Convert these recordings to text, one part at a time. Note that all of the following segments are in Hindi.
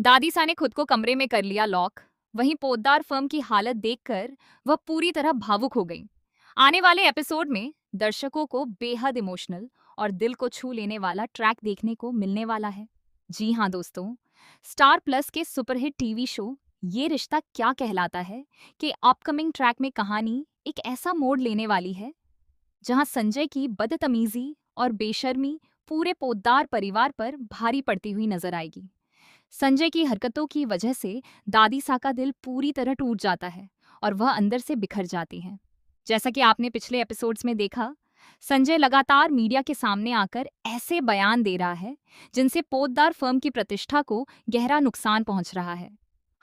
दादीसा ने खुद को कमरे में कर लिया लॉक। वहीं पोद्दार फर्म की हालत देखकर वह पूरी तरह भावुक हो गई। आने वाले एपिसोड में दर्शकों को बेहद इमोशनल और दिल को छू लेने वाला ट्रैक देखने को मिलने वाला है। जी हाँ दोस्तों, स्टार प्लस के सुपरहिट टीवी शो ये रिश्ता क्या कहलाता है कि अपकमिंग ट्रैक में कहानी एक ऐसा मोड़ लेने वाली है जहां संजय की बदतमीजी और बेशर्मी पूरे पोद्दार परिवार पर भारी पड़ती हुई नजर आएगी। संजय की हरकतों की वजह से दादीसा का दिल पूरी तरह टूट जाता है और वह अंदर से बिखर जाती हैं। जैसा कि आपने पिछले एपिसोड्स में देखा, संजय लगातार मीडिया के सामने आकर ऐसे बयान दे रहा है जिनसे पोद्दार फर्म की प्रतिष्ठा को गहरा नुकसान पहुंच रहा है।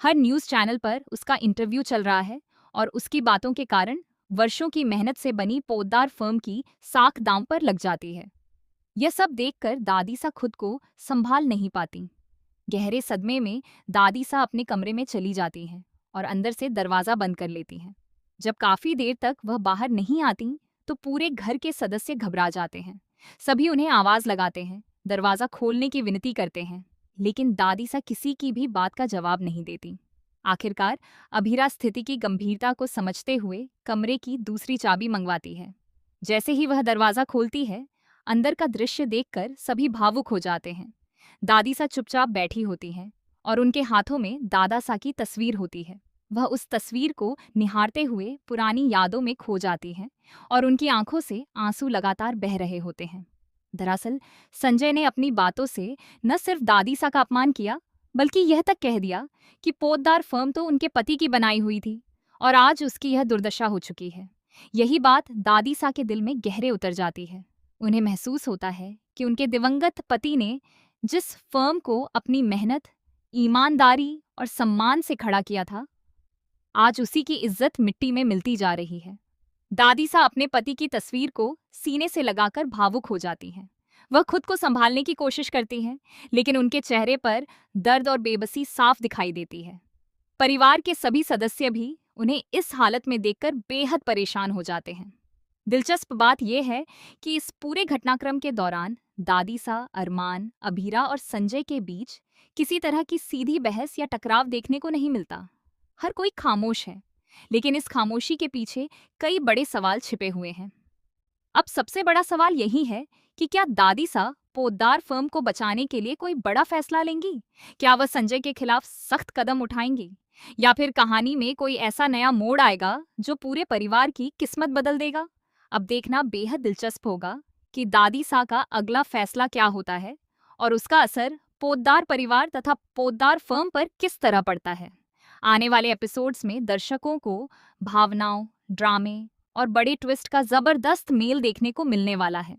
हर न्यूज़ चैनल पर उसका इंटरव्यू चल रहा है और उसकी बातों के कारण वर्षों की मेहनत से बनी पोद्दार फर्म की साख दांव पर लग जाती है। यह सब देखकर दादीसा खुद को संभाल नहीं पाती। गहरे सदमे में दादीसा अपने कमरे में चली जाती हैं और अंदर से दरवाजा बंद कर लेती हैं। जब काफी देर तक वह बाहर नहीं आती तो पूरे घर के सदस्य घबरा जाते हैं। सभी उन्हें आवाज लगाते हैं, दरवाजा खोलने की विनती करते हैं, लेकिन दादीसा किसी की भी बात का जवाब नहीं देती। आखिरकार अभीरा स्थिति की गंभीरता को समझते हुए कमरे की दूसरी चाबी मंगवाती है। जैसे ही वह दरवाजा खोलती है, अंदर का दृश्य देखकर सभी भावुक हो जाते हैं। दादीसा चुपचाप बैठी होती हैं और उनके हाथों में दादासा की तस्वीर होती है। वह उस तस्वीर को निहारते हुए पुरानी यादों में खो जाती हैं और उनकी आंखों से आंसू लगातार बह रहे होते हैं। दरअसल संजय ने अपनी बातों से न सिर्फ दादीसा का अपमान किया, बल्कि यह तक कह दिया कि पोद्दार फर्म तो उनके पति की बनाई हुई थी और आज उसकी यह दुर्दशा हो चुकी है। यही बात दादीसा के दिल में गहरे उतर जाती है। उन्हें महसूस होता है कि उनके दिवंगत पति ने जिस फर्म को अपनी मेहनत, ईमानदारी और सम्मान से खड़ा किया था, आज उसी की इज्जत मिट्टी में मिलती जा रही है। दादीसा अपने पति की तस्वीर को सीने से लगाकर भावुक हो जाती हैं। वह खुद को संभालने की कोशिश करती हैं, लेकिन उनके चेहरे पर दर्द और बेबसी साफ दिखाई देती है। परिवार के सभी सदस्य भी उन्हें इस हालत में देखकर बेहद परेशान हो जाते हैं। दिलचस्प बात यह है कि इस पूरे घटनाक्रम के दौरान दादीसा, अरमान, अभीरा और संजय के बीच किसी तरह की सीधी बहस या टकराव देखने को नहीं मिलता। हर कोई खामोश है, लेकिन इस खामोशी के पीछे कई बड़े सवाल छिपे हुए हैं। अब सबसे बड़ा सवाल यही है कि क्या दादीसा पोद्दार फर्म को बचाने के लिए कोई बड़ा फैसला लेंगी? क्या वह संजय के खिलाफ सख्त कदम उठाएंगी? या फिर कहानी में कोई ऐसा नया मोड़ आएगा जो पूरे परिवार की किस्मत बदल देगा? अब देखना बेहद दिलचस्प होगा कि दादीसा का अगला फैसला क्या होता है और उसका असर पोद्दार परिवार तथा पोद्दार फर्म पर किस तरह पड़ता है। आने वाले एपिसोड्स में दर्शकों को भावनाओं, ड्रामे और बड़े ट्विस्ट का जबरदस्त मेल देखने को मिलने वाला है।